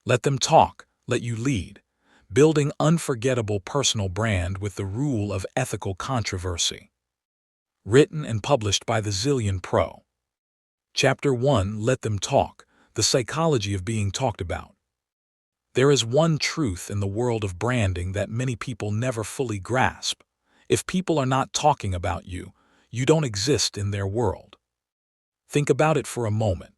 Let them talk, let you lead. Building unforgettable personal brand with the rule of ethical controversy. Written and published by the Zillion Pro. Chapter 1, Let Them Talk, the psychology of being talked about. There is one truth in the world of branding that many people never fully grasp. If people are not talking about you, you don't exist in their world. Think about it for a moment.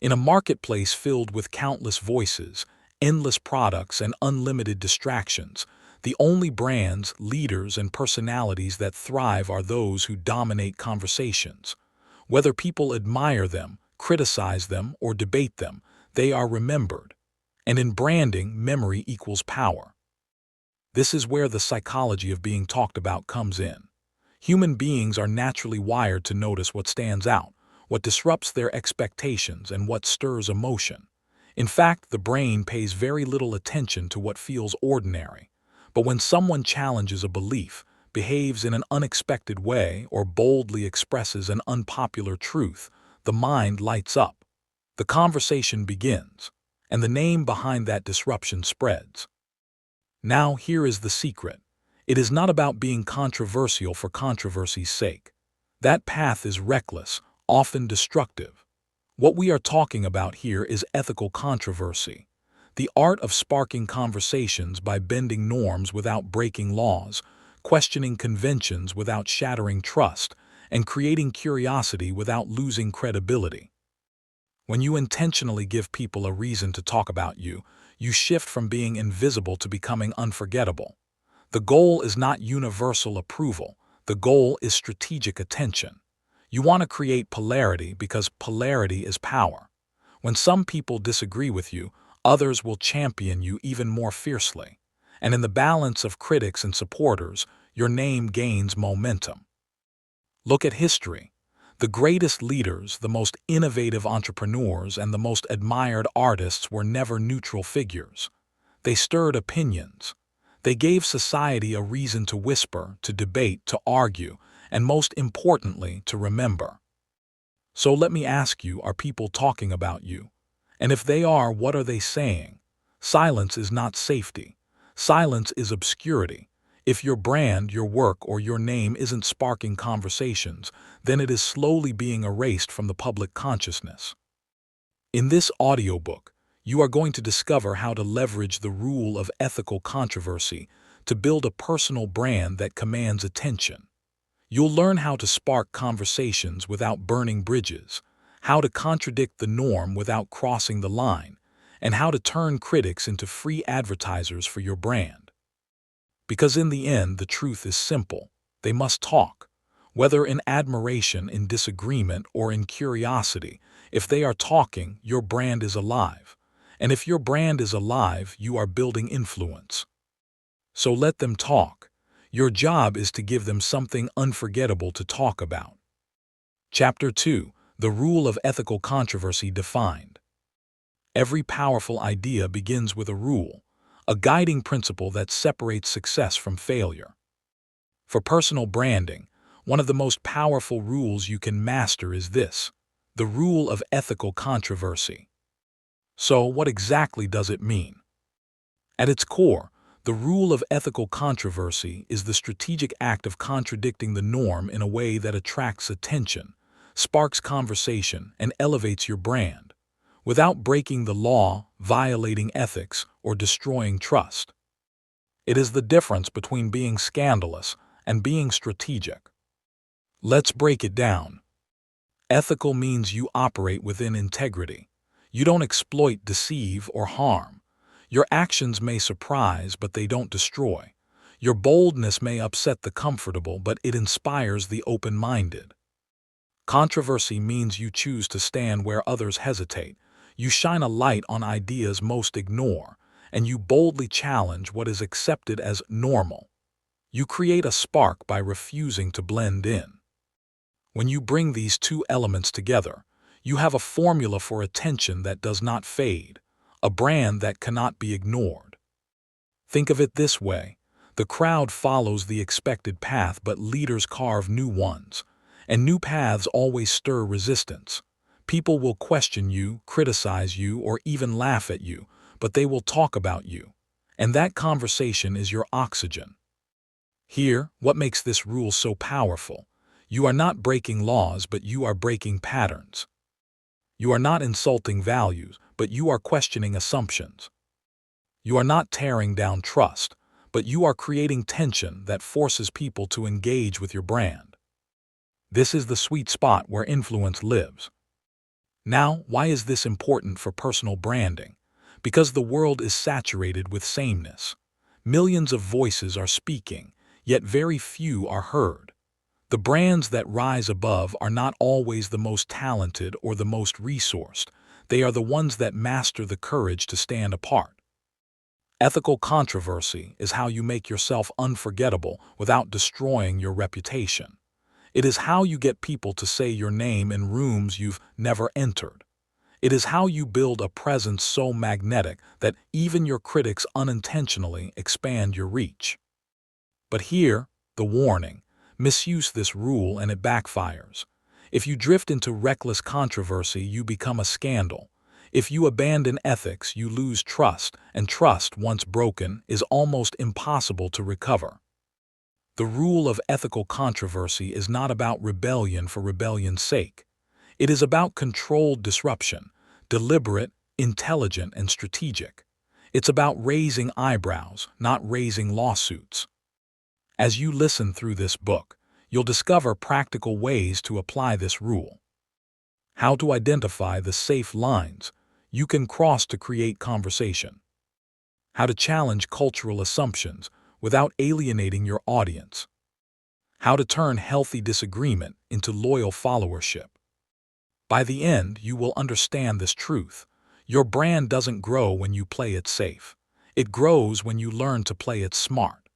In a marketplace filled with countless voices, endless products, and unlimited distractions, the only brands, leaders, and personalities that thrive are those who dominate conversations. Whether people admire them, criticize them, or debate them, they are remembered. And in branding, memory equals power. This is where the psychology of being talked about comes in. Human beings are naturally wired to notice what stands out, what disrupts their expectations, and what stirs emotion. In fact, the brain pays very little attention to what feels ordinary. But when someone challenges a belief, behaves in an unexpected way, or boldly expresses an unpopular truth, the mind lights up. The conversation begins, and the name behind that disruption spreads. Now, here is the secret. It is not about being controversial for controversy's sake. That path is reckless, often destructive. What we are talking about here is ethical controversy, the art of sparking conversations by bending norms without breaking laws, questioning conventions without shattering trust, and creating curiosity without losing credibility. When you intentionally give people a reason to talk about you, you shift from being invisible to becoming unforgettable. The goal is not universal approval. The goal is strategic attention. You want to create polarity because polarity is power. When some people disagree with you, others will champion you even more fiercely. And in the balance of critics and supporters, your name gains momentum. Look at history. The greatest leaders, the most innovative entrepreneurs, and the most admired artists were never neutral figures. They stirred opinions. They gave society a reason to whisper, to debate, to argue, and most importantly, to remember. So let me ask you, are people talking about you? And if they are, what are they saying? Silence is not safety. Silence is obscurity. If your brand, your work, or your name isn't sparking conversations, then it is slowly being erased from the public consciousness. In this audiobook, you are going to discover how to leverage the rule of ethical controversy to build a personal brand that commands attention. You'll learn how to spark conversations without burning bridges, how to contradict the norm without crossing the line, and how to turn critics into free advertisers for your brand. Because in the end, the truth is simple. They must talk. Whether in admiration, in disagreement, or in curiosity, if they are talking, your brand is alive. And if your brand is alive, you are building influence. So let them talk. Your job is to give them something unforgettable to talk about. Chapter 2, The Rule of Ethical Controversy Defined. Every powerful idea begins with a rule, a guiding principle that separates success from failure. For personal branding, one of the most powerful rules you can master is this, the rule of ethical controversy. So, what exactly does it mean? At its core, the rule of ethical controversy is the strategic act of contradicting the norm in a way that attracts attention, sparks conversation, and elevates your brand, without breaking the law, violating ethics, or destroying trust. It is the difference between being scandalous and being strategic. Let's break it down. Ethical means you operate within integrity. You don't exploit, deceive, or harm. Your actions may surprise, but they don't destroy. Your boldness may upset the comfortable, but it inspires the open-minded. Controversy means you choose to stand where others hesitate. You shine a light on ideas most ignore, and you boldly challenge what is accepted as normal. You create a spark by refusing to blend in. When you bring these two elements together, you have a formula for attention that does not fade, a brand that cannot be ignored. Think of it this way. The crowd follows the expected path, but leaders carve new ones, and new paths always stir resistance. People will question you, criticize you, or even laugh at you, but they will talk about you. And that conversation is your oxygen. Here, what makes this rule so powerful? You are not breaking laws, but you are breaking patterns. You are not insulting values, but you are questioning assumptions. You are not tearing down trust, but you are creating tension that forces people to engage with your brand. This is the sweet spot where influence lives. Now, why is this important for personal branding? Because the world is saturated with sameness. Millions of voices are speaking, yet very few are heard. The brands that rise above are not always the most talented or the most resourced. They are the ones that master the courage to stand apart. Ethical controversy is how you make yourself unforgettable without destroying your reputation. It is how you get people to say your name in rooms you've never entered. It is how you build a presence so magnetic that even your critics unintentionally expand your reach. But here, the warning: misuse this rule and it backfires. If you drift into reckless controversy, you become a scandal. If you abandon ethics, you lose trust, and trust, once broken, is almost impossible to recover. The rule of ethical controversy is not about rebellion for rebellion's sake. It is about controlled disruption, deliberate, intelligent, and strategic. It's about raising eyebrows, not raising lawsuits. As you listen through this book, you'll discover practical ways to apply this rule. How to identify the safe lines you can cross to create conversation. How to challenge cultural assumptions without alienating your audience. How to turn healthy disagreement into loyal followership. By the end, you will understand this truth. Your brand doesn't grow when you play it safe. It grows when you learn to play it smart.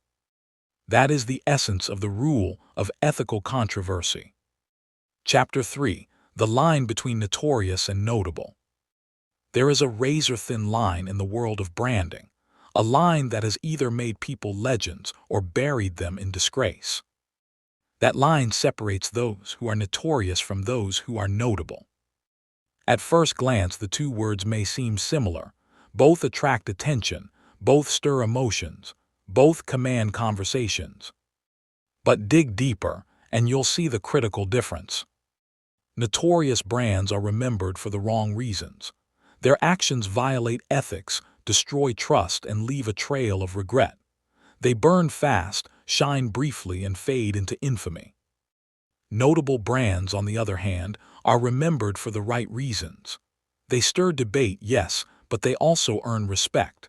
That is the essence of the rule of ethical controversy. Chapter 3: The line between notorious and notable. There is a razor-thin line in the world of branding, a line that has either made people legends or buried them in disgrace. That line separates those who are notorious from those who are notable. At first glance, the two words may seem similar. Both attract attention, both stir emotions, both command conversations. But dig deeper, and you'll see the critical difference. Notorious brands are remembered for the wrong reasons. Their actions violate ethics, destroy trust, and leave a trail of regret. They burn fast, shine briefly, and fade into infamy. Notable brands, on the other hand, are remembered for the right reasons. They stir debate, yes, but they also earn respect.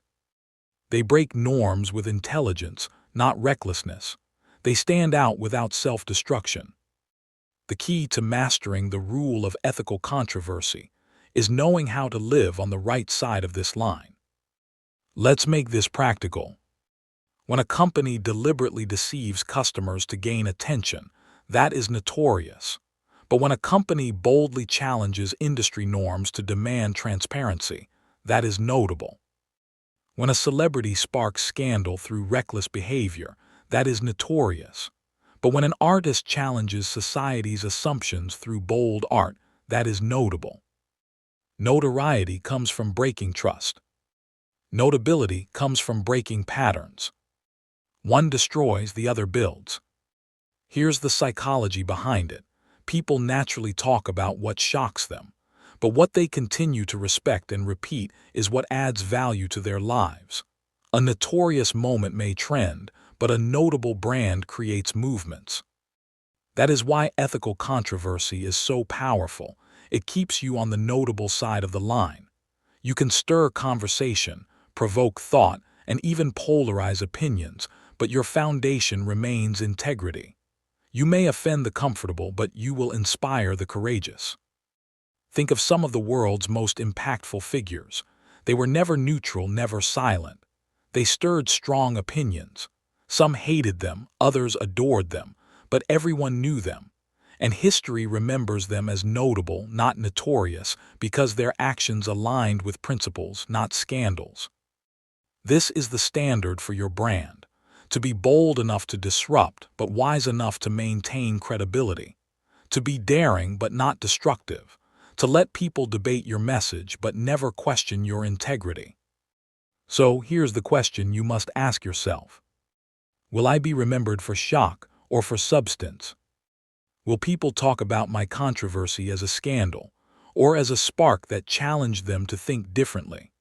They break norms with intelligence, not recklessness. They stand out without self-destruction. The key to mastering the rule of ethical controversy is knowing how to live on the right side of this line. Let's make this practical. When a company deliberately deceives customers to gain attention, that is notorious. But when a company boldly challenges industry norms to demand transparency, that is notable. When a celebrity sparks scandal through reckless behavior, that is notorious. But when an artist challenges society's assumptions through bold art, that is notable. Notoriety comes from breaking trust. Notability comes from breaking patterns. One destroys, the other builds. Here's the psychology behind it. People naturally talk about what shocks them, but what they continue to respect and repeat is what adds value to their lives. A notorious moment may trend, but a notable brand creates movements. That is why ethical controversy is so powerful. It keeps you on the notable side of the line. You can stir conversation, provoke thought, and even polarize opinions, but your foundation remains integrity. You may offend the comfortable, but you will inspire the courageous. Think of some of the world's most impactful figures. They were never neutral, never silent. They stirred strong opinions. Some hated them, others adored them, but everyone knew them. And history remembers them as notable, not notorious, because their actions aligned with principles, not scandals. This is the standard for your brand: to be bold enough to disrupt, but wise enough to maintain credibility. To be daring, but not destructive. To let people debate your message, but never question your integrity. So here's the question you must ask yourself. Will I be remembered for shock or for substance? Will people talk about my controversy as a scandal or as a spark that challenged them to think differently?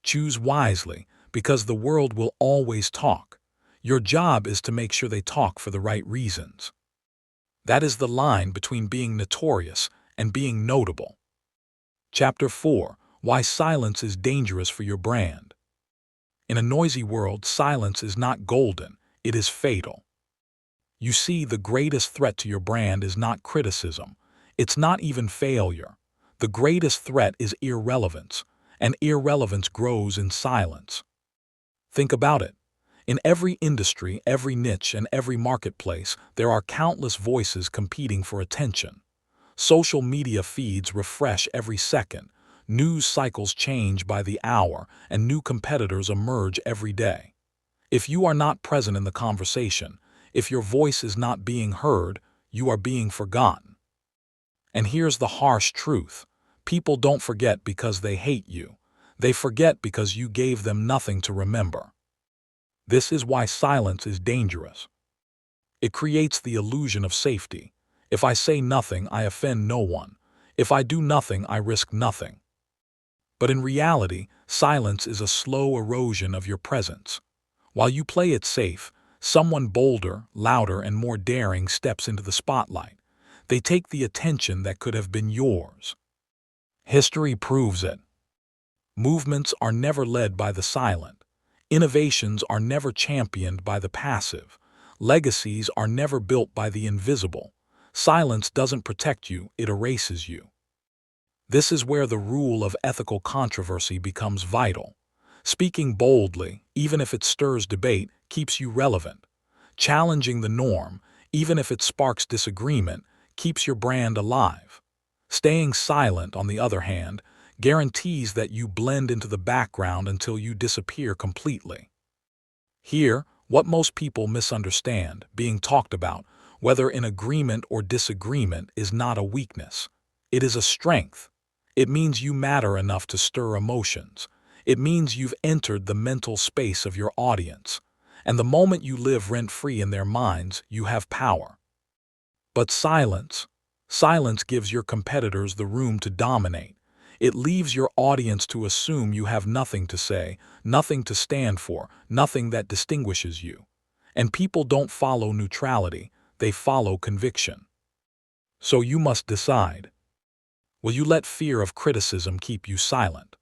Choose wisely, because the world will always talk. Your job is to make sure they talk for the right reasons. That is the line between being notorious and being notable. Chapter 4: Why Silence is Dangerous for Your Brand. In a noisy world, silence is not golden, it is fatal. You see, the greatest threat to your brand is not criticism. It's not even failure. The greatest threat is irrelevance, and irrelevance grows in silence. Think about it. In every industry, every niche, and every marketplace, there are countless voices competing for attention. Social media feeds refresh every second, news cycles change by the hour, and new competitors emerge every day. If you are not present in the conversation, if your voice is not being heard, you are being forgotten. And here's the harsh truth. People don't forget because they hate you. They forget because you gave them nothing to remember. This is why silence is dangerous. It creates the illusion of safety. If I say nothing, I offend no one. If I do nothing, I risk nothing. But in reality, silence is a slow erosion of your presence. While you play it safe, someone bolder, louder, and more daring steps into the spotlight. They take the attention that could have been yours. History proves it. Movements are never led by the silent. Innovations are never championed by the passive. Legacies are never built by the invisible. Silence doesn't protect you, it erases you. This is where the rule of ethical controversy becomes vital. Speaking boldly, even if it stirs debate, keeps you relevant. Challenging the norm, even if it sparks disagreement, keeps your brand alive. Staying silent, on the other hand, guarantees that you blend into the background until you disappear completely. Here, what most people misunderstand, being talked about, whether in agreement or disagreement, is not a weakness. It is a strength. It means you matter enough to stir emotions. It means you've entered the mental space of your audience. And the moment you live rent-free in their minds, you have power. But silence gives your competitors the room to dominate. It leaves your audience to assume you have nothing to say, nothing to stand for, nothing that distinguishes you. And people don't follow neutrality, they follow conviction. So you must decide. Will you let fear of criticism keep you silent?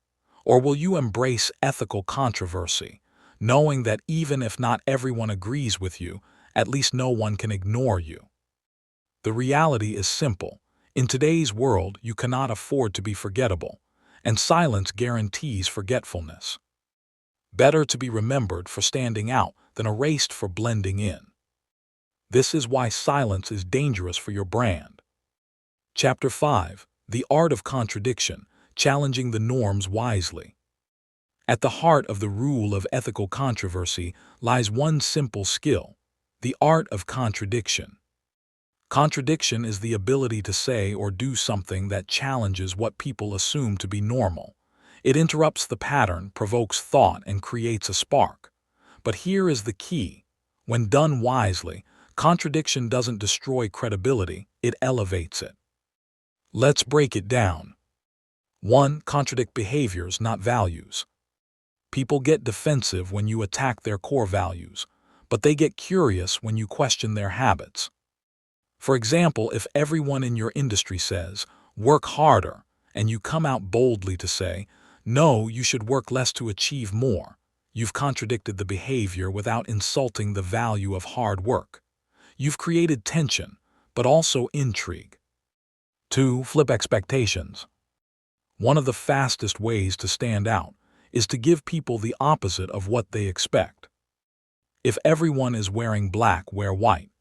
Or will you embrace ethical controversy, knowing that even if not everyone agrees with you, at least no one can ignore you? The reality is simple. In today's world, you cannot afford to be forgettable, and silence guarantees forgetfulness. Better to be remembered for standing out than erased for blending in. This is why silence is dangerous for your brand. Chapter 5: The Art of Contradiction, Challenging the Norms Wisely. At the heart of the rule of ethical controversy lies one simple skill: the art of contradiction. Contradiction is the ability to say or do something that challenges what people assume to be normal. It interrupts the pattern, provokes thought, and creates a spark. But here is the key. When done wisely, contradiction doesn't destroy credibility, it elevates it. Let's break it down. 1. Contradict behaviors, not values. People get defensive when you attack their core values, but they get curious when you question their habits. For example, if everyone in your industry says, "Work harder," and you come out boldly to say, "No, you should work less to achieve more," you've contradicted the behavior without insulting the value of hard work. You've created tension, but also intrigue. 2. Flip expectations. One of the fastest ways to stand out is to give people the opposite of what they expect. If everyone is wearing black, wear white.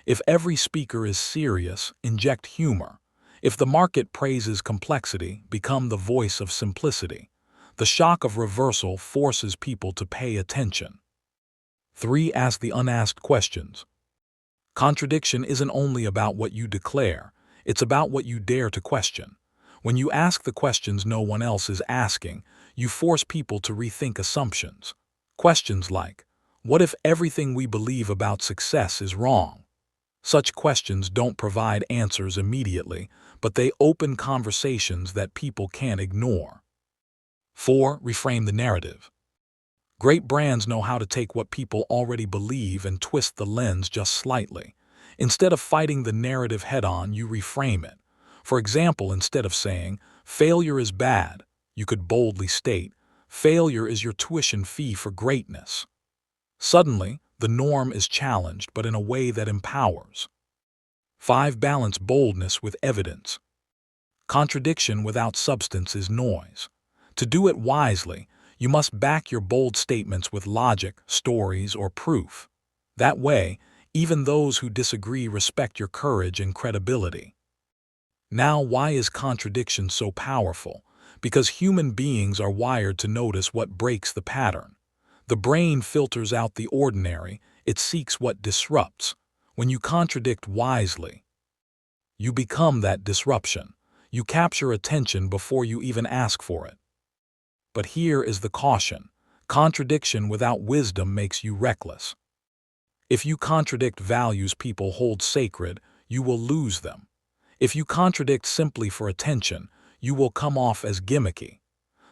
If every speaker is serious, inject humor. If the market praises complexity, become the voice of simplicity. The shock of reversal forces people to pay attention. 3. Ask the unasked questions. Contradiction isn't only about what you declare, it's about what you dare to question. When you ask the questions no one else is asking, You force people to rethink assumptions. Questions like, what if everything we believe about success is wrong? Such questions don't provide answers immediately, but they open conversations that people can't ignore. 4. Reframe the narrative. Great brands know how to take what people already believe and twist the lens just slightly. Instead of fighting the narrative head-on, you reframe it. For example, instead of saying, failure is bad, you could boldly state, failure is your tuition fee for greatness. Suddenly, the norm is challenged, but in a way that empowers. 5. Balance boldness with evidence. Contradiction without substance is noise. To do it wisely, you must back your bold statements with logic, stories, or proof. That way, even those who disagree respect your courage and credibility. Now, why is contradiction so powerful? Because human beings are wired to notice what breaks the pattern. The brain filters out the ordinary, it seeks what disrupts. When you contradict wisely, you become that disruption. You capture attention before you even ask for it. But here is the caution. Contradiction without wisdom makes you reckless. If you contradict values people hold sacred, you will lose them. If you contradict simply for attention, you will come off as gimmicky.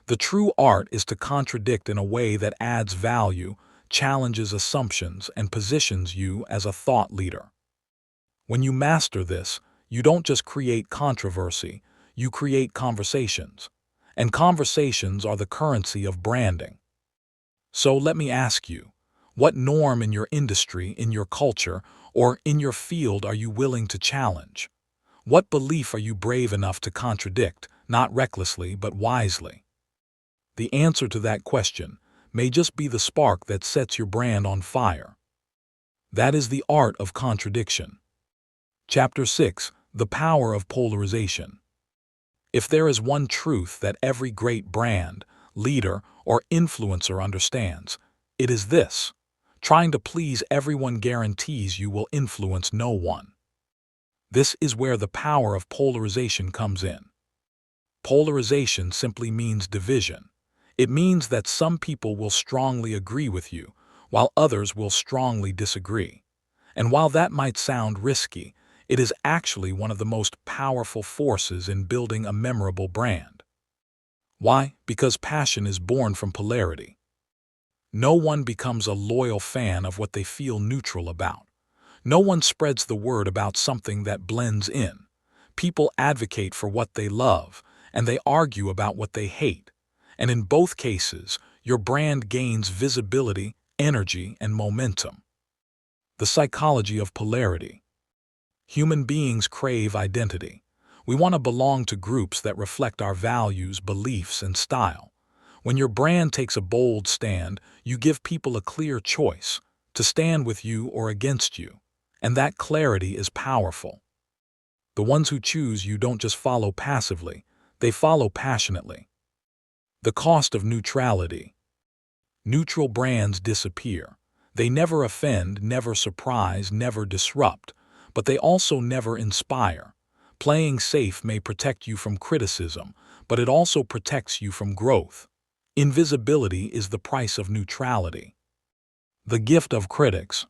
The true art is to contradict in a way that adds value, challenges assumptions, and positions you as a thought leader. When you master this, you don't just create controversy, you create conversations. And conversations are the currency of branding. So let me ask you, what norm in your industry, in your culture, or in your field are you willing to challenge? What belief are you brave enough to contradict, not recklessly but wisely? The answer to that question may just be the spark that sets your brand on fire. That is the art of contradiction. Chapter 6: The Power of Polarization. If there is one truth that every great brand, leader, or influencer understands, it is this: trying to please everyone guarantees you will influence no one. This is where the power of polarization comes in. Polarization simply means division. It means that some people will strongly agree with you, while others will strongly disagree. And while that might sound risky, it is actually one of the most powerful forces in building a memorable brand. Why? Because passion is born from polarity. No one becomes a loyal fan of what they feel neutral about. No one spreads the word about something that blends in. People advocate for what they love, and they argue about what they hate. And in both cases, your brand gains visibility, energy, and momentum. The psychology of polarity. Human beings crave identity. We want to belong to groups that reflect our values, beliefs, and style. When your brand takes a bold stand, you give people a clear choice to stand with you or against you. And that clarity is powerful. The ones who choose you don't just follow passively, they follow passionately. The cost of neutrality. Neutral brands disappear. They never offend, never surprise, never disrupt, but they also never inspire. Playing safe may protect you from criticism, but it also protects you from growth. Invisibility is the price of neutrality. The gift of critics.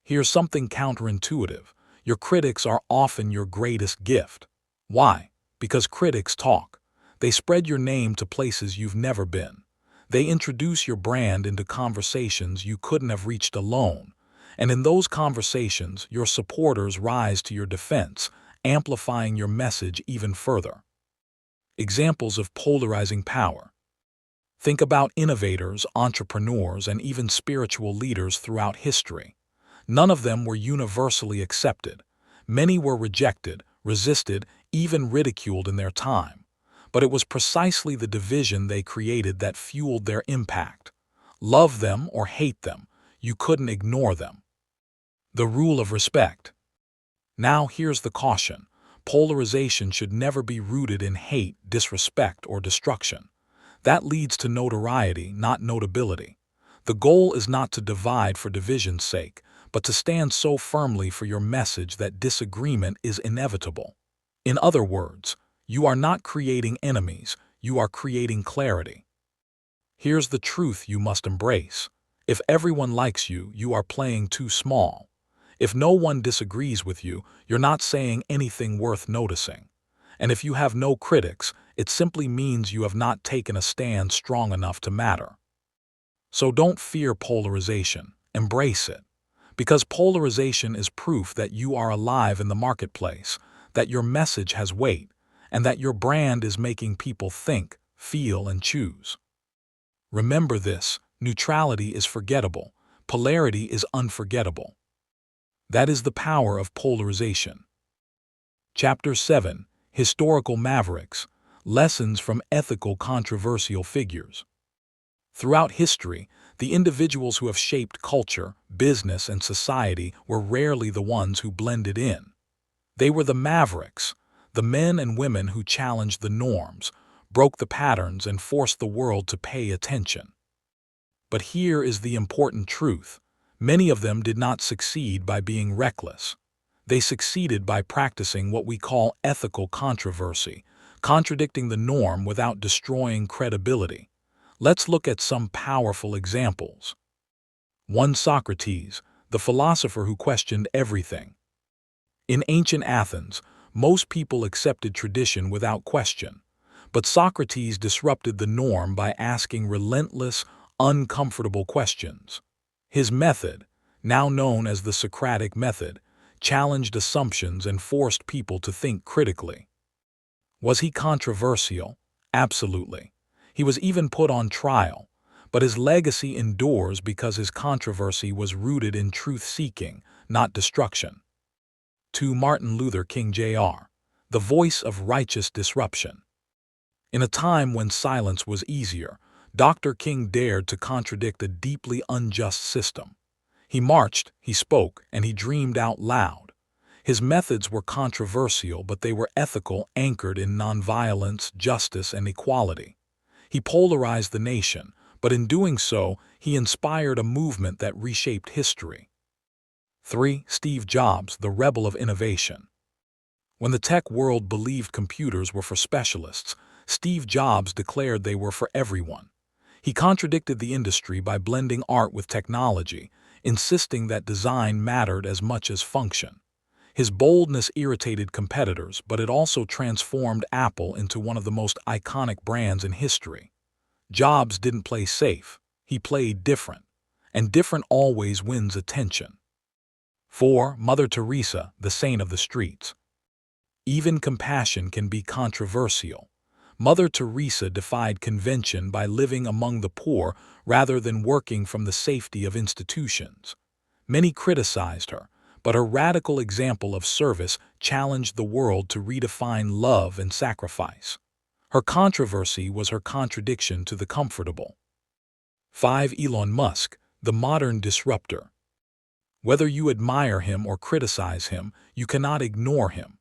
Here's something counterintuitive. Your critics are often your greatest gift. Why? Because critics talk. They spread your name to places you've never been. They introduce your brand into conversations you couldn't have reached alone. And in those conversations, your supporters rise to your defense, amplifying your message even further. Examples of polarizing power. Think about innovators, entrepreneurs, and even spiritual leaders throughout history. None of them were universally accepted. Many were rejected, resisted, even ridiculed in their time. But it was precisely the division they created that fueled their impact. Love them or hate them, you couldn't ignore them. The rule of respect. Now here's the caution. Polarization should never be rooted in hate, disrespect, or destruction. That leads to notoriety, not notability. The goal is not to divide for division's sake, but to stand so firmly for your message that disagreement is inevitable. In other words, you are not creating enemies, you are creating clarity. Here's the truth you must embrace. If everyone likes you, you are playing too small. If no one disagrees with you, you're not saying anything worth noticing. And if you have no critics, it simply means you have not taken a stand strong enough to matter. So don't fear polarization. Embrace it. Because polarization is proof that you are alive in the marketplace, that your message has weight, and that your brand is making people think, feel, and choose. Remember this: neutrality is forgettable, polarity is unforgettable. That is the power of polarization. Chapter 7: Historical Mavericks. Lessons from Ethical Controversial Figures. Throughout history, the individuals who have shaped culture, business, and society were rarely the ones who blended in. They were the mavericks, the men and women who challenged the norms, broke the patterns, and forced the world to pay attention. But here is the important truth: many of them did not succeed by being reckless. They succeeded by practicing what we call ethical controversy, contradicting the norm without destroying credibility. Let's look at some powerful examples. 1. Socrates, the philosopher who questioned everything. In ancient Athens, most people accepted tradition without question. But Socrates disrupted the norm by asking relentless, uncomfortable questions. His method, now known as the Socratic method, challenged assumptions and forced people to think critically. Was he controversial? Absolutely. He was even put on trial, but his legacy endures because his controversy was rooted in truth-seeking, not destruction. 2. Martin Luther King Jr., the voice of righteous disruption. In a time when silence was easier, Dr. King dared to contradict a deeply unjust system. He marched, he spoke, and he dreamed out loud. His methods were controversial, but they were ethical, anchored in nonviolence, justice, and equality. He polarized the nation, but in doing so, he inspired a movement that reshaped history. 3. Steve Jobs, the rebel of innovation. When the tech world believed computers were for specialists, Steve Jobs declared they were for everyone. He contradicted the industry by blending art with technology, insisting that design mattered as much as function. His boldness irritated competitors, but it also transformed Apple into one of the most iconic brands in history. Jobs didn't play safe, he played different, and different always wins attention. 4. Mother Teresa, the saint of the streets. Even compassion can be controversial. Mother Teresa defied convention by living among the poor rather than working from the safety of institutions. Many criticized her, but her radical example of service challenged the world to redefine love and sacrifice. Her controversy was her contradiction to the comfortable. 5. Elon Musk, the modern disruptor. Whether you admire him or criticize him, you cannot ignore him.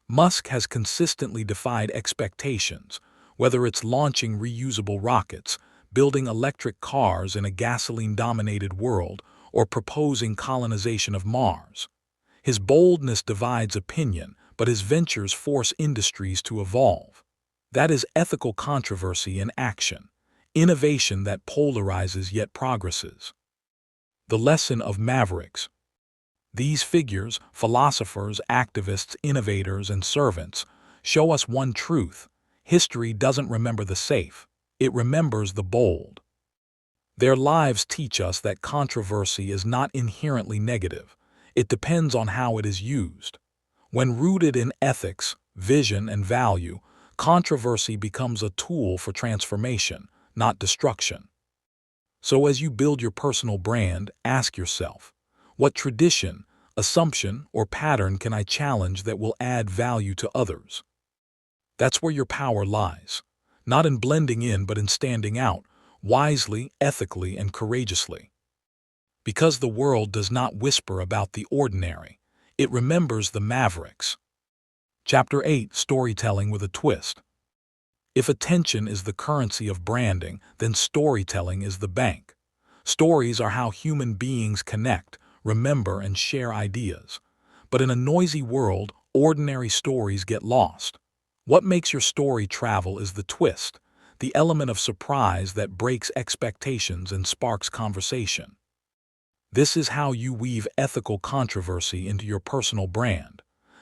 Musk has consistently defied expectations, whether it's launching reusable rockets, building electric cars in a gasoline-dominated world, or proposing colonization of Mars. His boldness divides opinion, but his ventures force industries to evolve. That is ethical controversy in action, innovation that polarizes yet progresses. The lesson of mavericks. These figures, philosophers, activists, innovators, and servants, show us one truth: history doesn't remember the safe, it remembers the bold. Their lives teach us that controversy is not inherently negative. It depends on how it is used. When rooted in ethics, vision, and value, controversy becomes a tool for transformation, not destruction. So as you build your personal brand, ask yourself, what tradition, assumption, or pattern can I challenge that will add value to others? That's where your power lies, not in blending in but in standing out, wisely, ethically, and courageously. Because the world does not whisper about the ordinary, it remembers the mavericks. Chapter 8: Storytelling with a Twist. If attention is the currency of branding, then storytelling is the bank. Stories are how human beings connect, remember, and share ideas. But in a noisy world, ordinary stories get lost. What makes your story travel is the twist, the element of surprise that breaks expectations and sparks conversation. This is how you weave ethical controversy into your personal brand,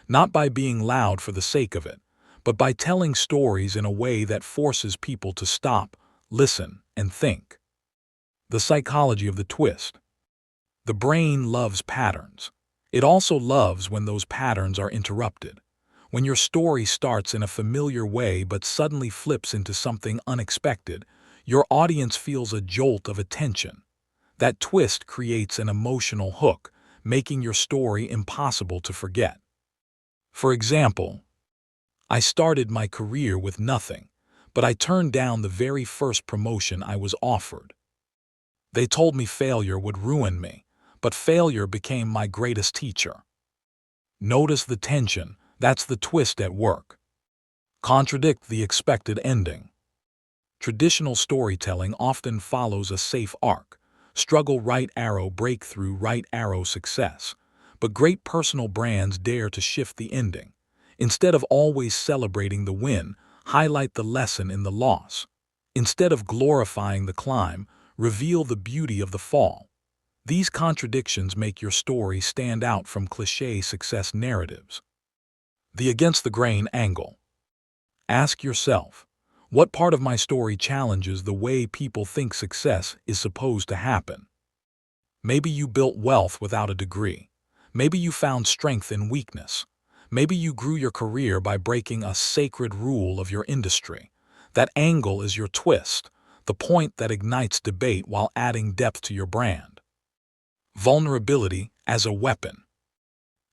not by being loud for the sake of it, but by telling stories in a way that forces people to stop, listen, and think. The psychology of the twist. The brain loves patterns. It also loves when those patterns are interrupted. When your story starts in a familiar way but suddenly flips into something unexpected, your audience feels a jolt of attention. That twist creates an emotional hook, making your story impossible to forget. For example, I started my career with nothing, but I turned down the very first promotion I was offered. They told me failure would ruin me, but failure became my greatest teacher. Notice the tension, that's the twist at work. Contradict the expected ending. Traditional storytelling often follows a safe arc: struggle right arrow breakthrough right arrow success. But great personal brands dare to shift the ending. Instead of always celebrating the win, highlight the lesson in the loss. Instead of glorifying the climb, reveal the beauty of the fall. These contradictions make your story stand out from cliché success narratives. The against-the-grain angle. Ask yourself, what part of my story challenges the way people think success is supposed to happen? Maybe you built wealth without a degree. Maybe you found strength in weakness. Maybe you grew your career by breaking a sacred rule of your industry. That angle is your twist, the point that ignites debate while adding depth to your brand. Vulnerability as a weapon.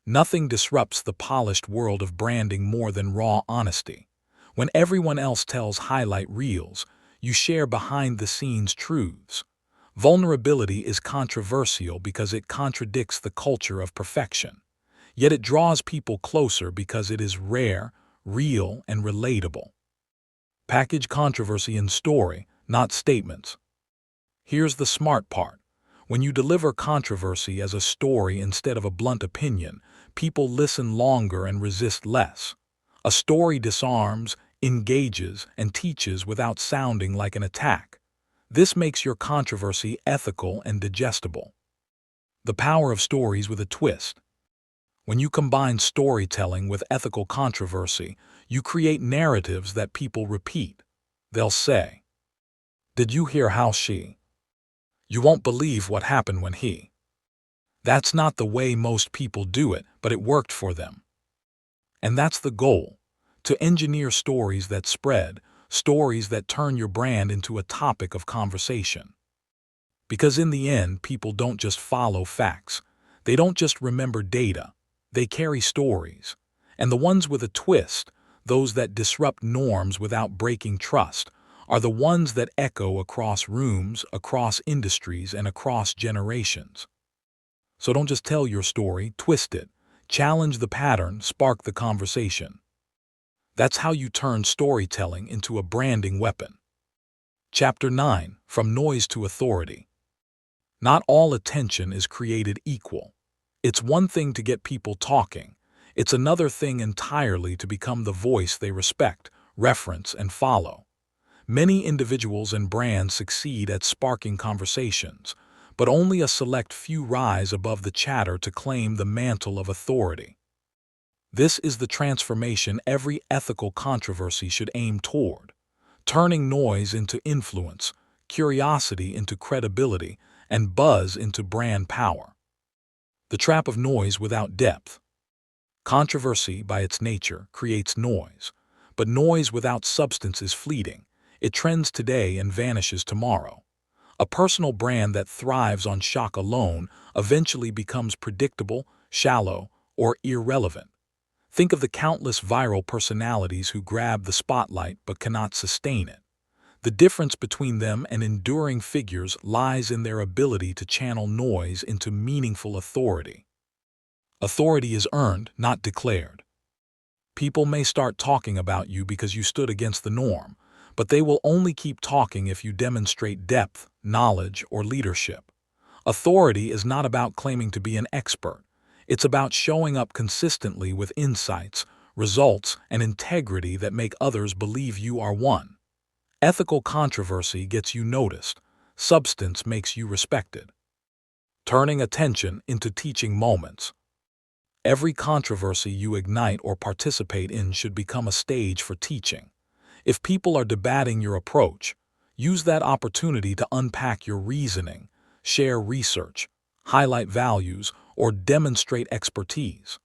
Nothing disrupts the polished world of branding more than raw honesty. When everyone else tells highlight reels, you share behind-the-scenes truths. Vulnerability is controversial because it contradicts the culture of perfection. Yet it draws people closer because it is rare, real, and relatable. Package controversy in story, not statements. Here's the smart part. When you deliver controversy as a story instead of a blunt opinion, people listen longer and resist less. A story disarms, engages, and teaches without sounding like an attack. This makes your controversy ethical and digestible. The power of stories with a twist. When you combine storytelling with ethical controversy, you create narratives that people repeat. They'll say, "Did you hear how she? You won't believe what happened when he." That's not the way most people do it, but it worked for them. And that's the goal: to engineer stories that spread, stories that turn your brand into a topic of conversation. Because in the end, people don't just follow facts. They don't just remember data. They carry stories. And the ones with a twist, those that disrupt norms without breaking trust, are the ones that echo across rooms, across industries, and across generations. So don't just tell your story, twist it. Challenge the pattern, spark the conversation. That's how you turn storytelling into a branding weapon. Chapter 9: From Noise to Authority. Not all attention is created equal. It's one thing to get people talking. It's another thing entirely to become the voice they respect, reference, and follow. Many individuals and brands succeed at sparking conversations, but only a select few rise above the chatter to claim the mantle of authority. This is the transformation every ethical controversy should aim toward: turning noise into influence, curiosity into credibility, and buzz into brand power. The trap of noise without depth. Controversy, by its nature, creates noise, but noise without substance is fleeting. It trends today and vanishes tomorrow. A personal brand that thrives on shock alone eventually becomes predictable, shallow, or irrelevant. Think of the countless viral personalities who grab the spotlight but cannot sustain it. The difference between them and enduring figures lies in their ability to channel noise into meaningful authority. Authority is earned, not declared. People may start talking about you because you stood against the norm, but they will only keep talking if you demonstrate depth, knowledge, or leadership. Authority is not about claiming to be an expert. It's about showing up consistently with insights, results, and integrity that make others believe you are one. Ethical controversy gets you noticed. Substance makes you respected. Turning attention into teaching moments. Every controversy you ignite or participate in should become a stage for teaching. If people are debating your approach, use that opportunity to unpack your reasoning, share research, highlight values, or demonstrate expertise.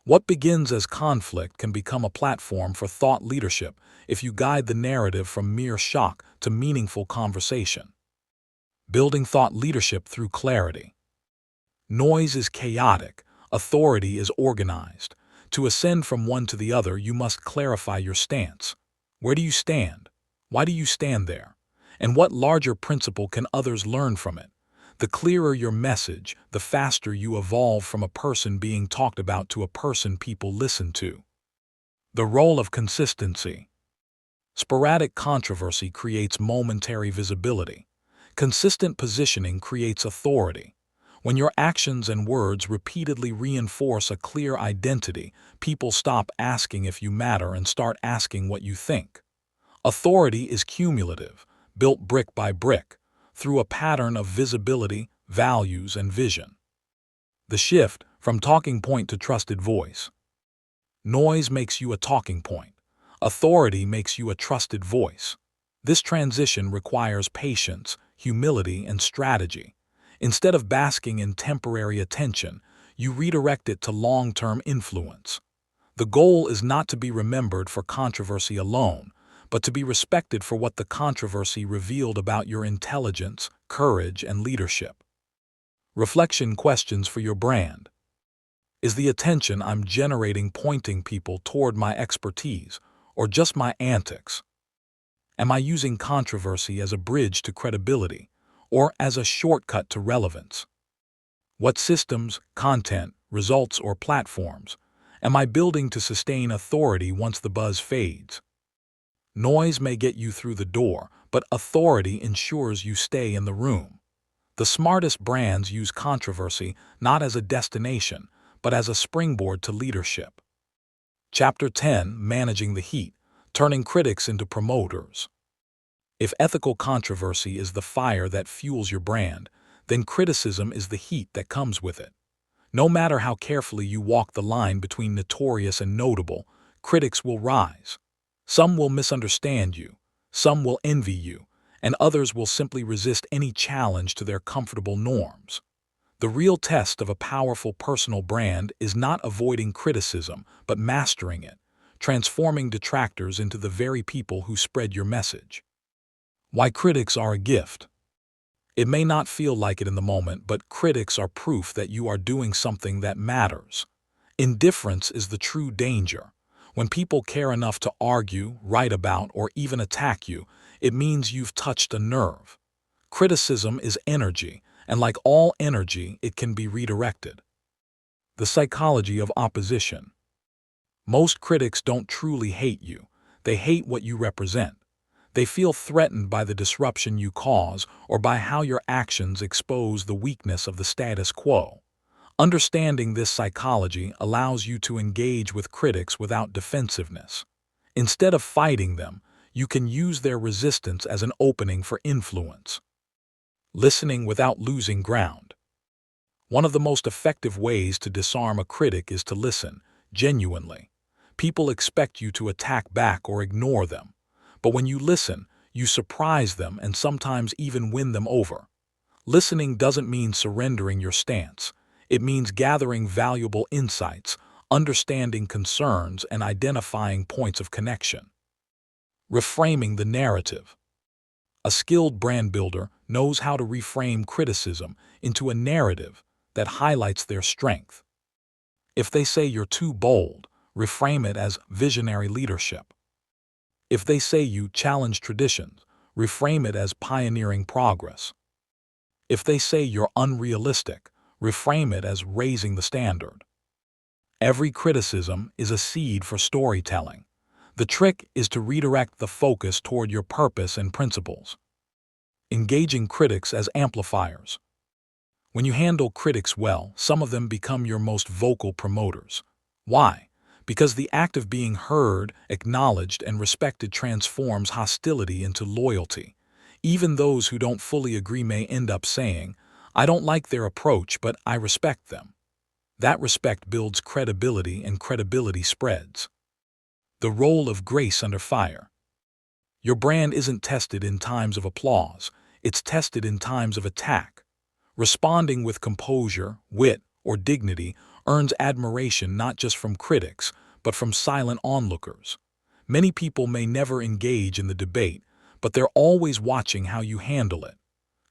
What begins as conflict can become a platform for thought leadership if you guide the narrative from mere shock to meaningful conversation. Building thought leadership through clarity. Noise is chaotic, authority is organized. To ascend from one to the other, you must clarify your stance. Where do you stand? Why do you stand there? And what larger principle can others learn from it? The clearer your message, the faster you evolve from a person being talked about to a person people listen to. The role of consistency. Sporadic controversy creates momentary visibility. Consistent positioning creates authority. When your actions and words repeatedly reinforce a clear identity, people stop asking if you matter and start asking what you think. Authority is cumulative, built brick by brick, through a pattern of visibility, values, and vision. The shift from talking point to trusted voice. Noise makes you a talking point. Authority makes you a trusted voice. This transition requires patience, humility, and strategy. Instead of basking in temporary attention, you redirect it to long-term influence. The goal is not to be remembered for controversy alone, but to be respected for what the controversy revealed about your intelligence, courage, and leadership. Reflection questions for your brand. Is the attention I'm generating pointing people toward my expertise, or just my antics? Am I using controversy as a bridge to credibility, or as a shortcut to relevance? What systems, content, results, or platforms am I building to sustain authority once the buzz fades? Noise may get you through the door, but authority ensures you stay in the room. The smartest brands use controversy not as a destination, but as a springboard to leadership. Chapter 10: Managing the Heat, Turning Critics into Promoters. If ethical controversy is the fire that fuels your brand, then criticism is the heat that comes with it. No matter how carefully you walk the line between notorious and notable, critics will rise. Some will misunderstand you, some will envy you, and others will simply resist any challenge to their comfortable norms. The real test of a powerful personal brand is not avoiding criticism, but mastering it, transforming detractors into the very people who spread your message. Why critics are a gift. It may not feel like it in the moment, but critics are proof that you are doing something that matters. Indifference is the true danger. When people care enough to argue, write about, or even attack you, it means you've touched a nerve. Criticism is energy, and like all energy, it can be redirected. The psychology of opposition. Most critics don't truly hate you. They hate what you represent. They feel threatened by the disruption you cause or by how your actions expose the weakness of the status quo. Understanding this psychology allows you to engage with critics without defensiveness. Instead of fighting them, you can use their resistance as an opening for influence. Listening without losing ground. One of the most effective ways to disarm a critic is to listen, genuinely. People expect you to attack back or ignore them. But when you listen, you surprise them and sometimes even win them over. Listening doesn't mean surrendering your stance. It means gathering valuable insights, understanding concerns, and identifying points of connection. Reframing the narrative. A skilled brand builder knows how to reframe criticism into a narrative that highlights their strength. If they say you're too bold, reframe it as visionary leadership. If they say you challenge traditions, reframe it as pioneering progress. If they say you're unrealistic, reframe it as raising the standard. Every criticism is a seed for storytelling. The trick is to redirect the focus toward your purpose and principles. Engaging critics as amplifiers. When you handle critics well, some of them become your most vocal promoters. Why? Because the act of being heard, acknowledged, and respected transforms hostility into loyalty. Even those who don't fully agree may end up saying, "I don't like their approach, but I respect them." That respect builds credibility, and credibility spreads. The role of grace under fire. Your brand isn't tested in times of applause, it's tested in times of attack. Responding with composure, wit, or dignity earns admiration not just from critics, but from silent onlookers. Many people may never engage in the debate, but they're always watching how you handle it.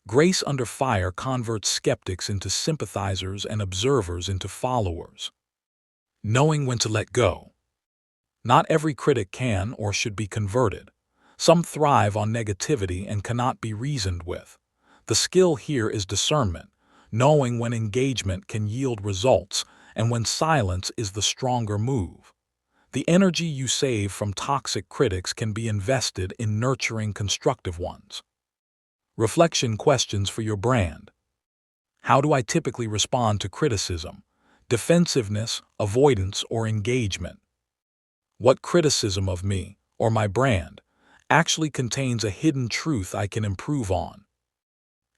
Grace under fire converts skeptics into sympathizers and observers into followers. Knowing when to let go. Not every critic can or should be converted. Some thrive on negativity and cannot be reasoned with. The skill here is discernment, knowing when engagement can yield results and when silence is the stronger move. The energy you save from toxic critics can be invested in nurturing constructive ones. Reflection questions for your brand. How do I typically respond to criticism? Defensiveness, avoidance, or engagement? What criticism of me, or my brand, actually contains a hidden truth I can improve on?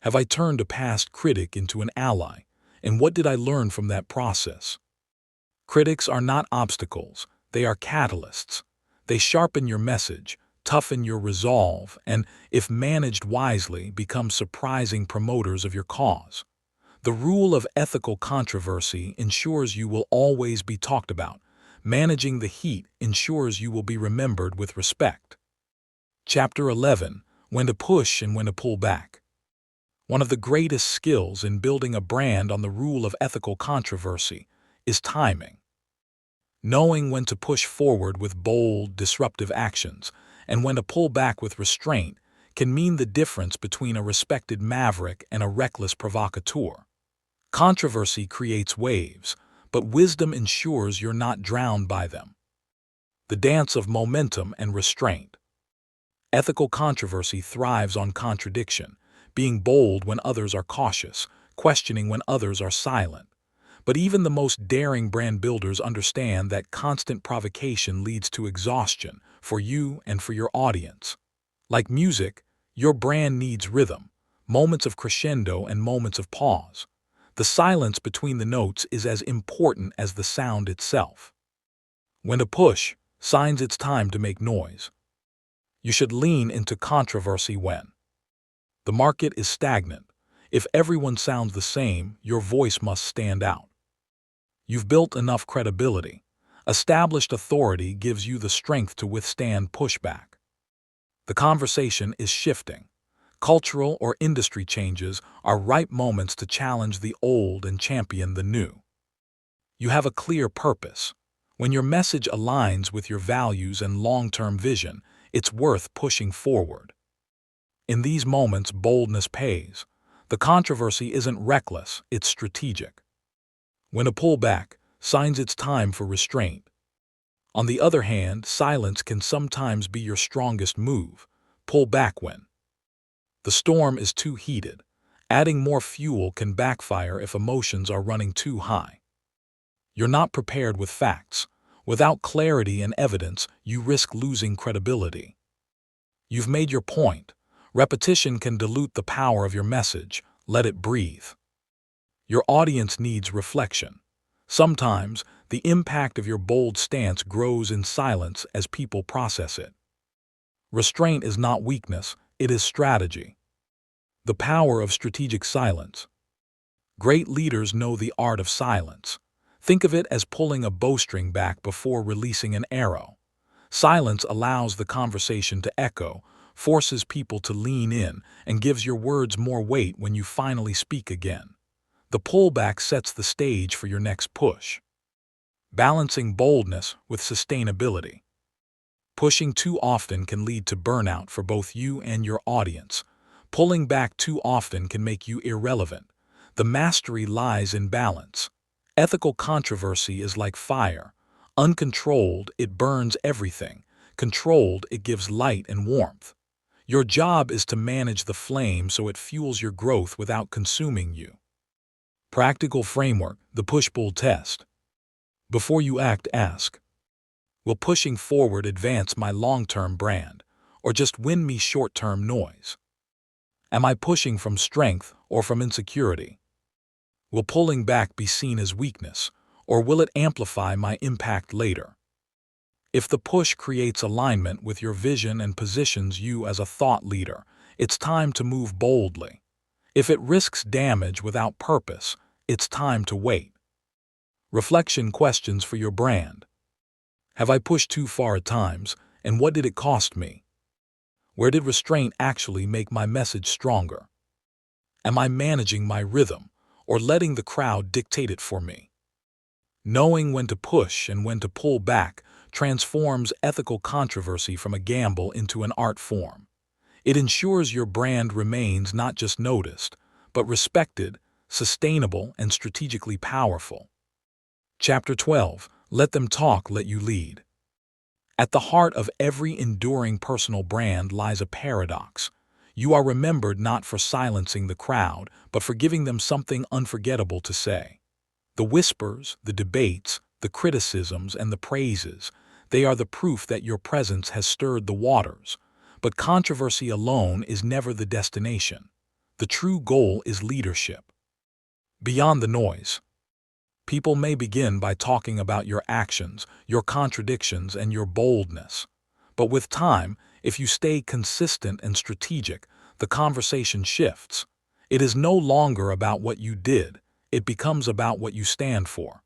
Have I turned a past critic into an ally, and what did I learn from that process? Critics are not obstacles, they are catalysts. They sharpen your message, toughen your resolve, and, if managed wisely, become surprising promoters of your cause. The rule of ethical controversy ensures you will always be talked about. Managing the heat ensures you will be remembered with respect. Chapter 11. When to push and when to pull back. One of the greatest skills in building a brand on the rule of ethical controversy is timing. Knowing when to push forward with bold, disruptive actions and when to pull back with restraint can mean the difference between a respected maverick and a reckless provocateur. Controversy creates waves, but wisdom ensures you're not drowned by them. The dance of momentum and restraint. Ethical controversy thrives on contradiction, being bold when others are cautious, questioning when others are silent. But even the most daring brand builders understand that constant provocation leads to exhaustion for you and for your audience. Like music, your brand needs rhythm, moments of crescendo and moments of pause. The silence between the notes is as important as the sound itself. When to push, signs it's time to make noise. You should lean into controversy when the market is stagnant. If everyone sounds the same, your voice must stand out. You've built enough credibility. Established authority gives you the strength to withstand pushback. The conversation is shifting. Cultural or industry changes are ripe moments to challenge the old and champion the new. You have a clear purpose. When your message aligns with your values and long-term vision, it's worth pushing forward. In these moments, boldness pays. The controversy isn't reckless, it's strategic. When to pull back, signs it's time for restraint. On the other hand, silence can sometimes be your strongest move. Pull back when the storm is too heated. Adding more fuel can backfire if emotions are running too high. You're not prepared with facts. Without clarity and evidence, you risk losing credibility. You've made your point. Repetition can dilute the power of your message. Let it breathe. Your audience needs reflection. Sometimes, the impact of your bold stance grows in silence as people process it. Restraint is not weakness, it is strategy. The power of strategic silence. Great leaders know the art of silence. Think of it as pulling a bowstring back before releasing an arrow. Silence allows the conversation to echo, forces people to lean in, and gives your words more weight when you finally speak again. The pullback sets the stage for your next push. Balancing boldness with sustainability. Pushing too often can lead to burnout for both you and your audience. Pulling back too often can make you irrelevant. The mastery lies in balance. Ethical controversy is like fire. Uncontrolled, it burns everything. Controlled, it gives light and warmth. Your job is to manage the flame so it fuels your growth without consuming you. Practical framework, the push-pull test. Before you act, ask, Will pushing forward advance my long-term brand, or just win me short-term noise? Am I pushing from strength or from insecurity? Will pulling back be seen as weakness, or will it amplify my impact later? If the push creates alignment with your vision and positions you as a thought leader, it's time to move boldly. If it risks damage without purpose, it's time to wait. Reflection questions for your brand. Have I pushed too far at times, and what did it cost me? Where did restraint actually make my message stronger? Am I managing my rhythm, or letting the crowd dictate it for me? Knowing when to push and when to pull back transforms ethical controversy from a gamble into an art form. It ensures your brand remains not just noticed, but respected, sustainable, and strategically powerful. Chapter 12. Let them talk, let you lead. At the heart of every enduring personal brand lies a paradox. You are remembered not for silencing the crowd, but for giving them something unforgettable to say. The whispers, the debates, the criticisms, and the praises, they are the proof that your presence has stirred the waters. But controversy alone is never the destination. The true goal is leadership. Beyond the noise, people may begin by talking about your actions, your contradictions, and your boldness. But with time, if you stay consistent and strategic, the conversation shifts. It is no longer about what you did, it becomes about what you stand for.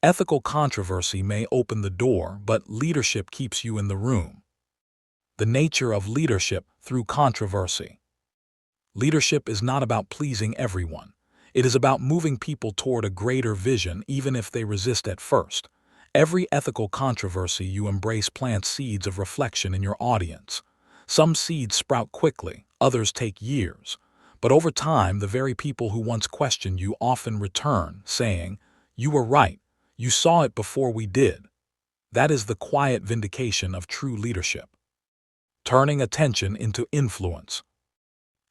Ethical controversy may open the door, but leadership keeps you in the room. The nature of leadership through controversy. Leadership is not about pleasing everyone. It is about moving people toward a greater vision even if they resist at first. Every ethical controversy you embrace plants seeds of reflection in your audience. Some seeds sprout quickly, others take years. But over time, the very people who once questioned you often return, saying, "You were right. You saw it before we did." That is the quiet vindication of true leadership. Turning attention into influence.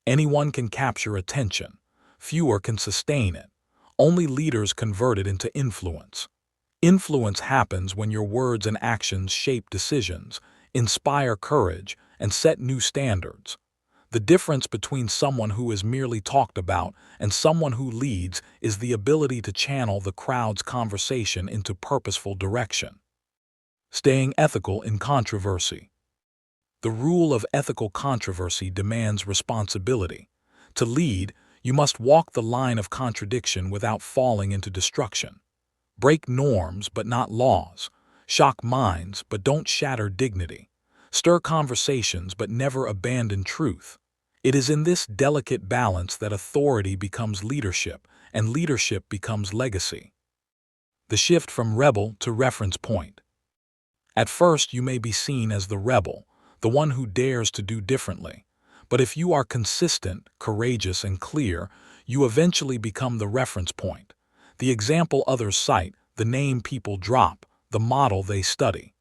Anyone can capture attention. Fewer can sustain it. Only leaders convert it into influence. Influence happens when your words and actions shape decisions, inspire courage, and set new standards. The difference between someone who is merely talked about and someone who leads is the ability to channel the crowd's conversation into purposeful direction. Staying ethical in controversy. The rule of ethical controversy demands responsibility. To lead, you must walk the line of contradiction without falling into destruction. Break norms but not laws. Shock minds but don't shatter dignity. Stir conversations but never abandon truth. It is in this delicate balance that authority becomes leadership and leadership becomes legacy. The shift from rebel to reference point. At first you may be seen as the rebel, the one who dares to do differently. But if you are consistent, courageous, and clear, you eventually become the reference point. The example others cite, the name people drop, the model they study.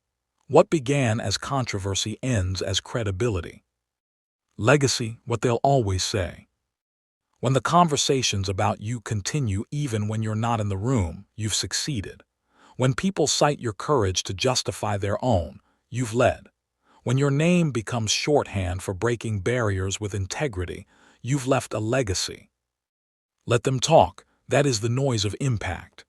What began as controversy ends as credibility. Legacy, what they'll always say. When the conversations about you continue even when you're not in the room, you've succeeded. When people cite your courage to justify their own, you've led. When your name becomes shorthand for breaking barriers with integrity, you've left a legacy. Let them talk, that is the noise of impact.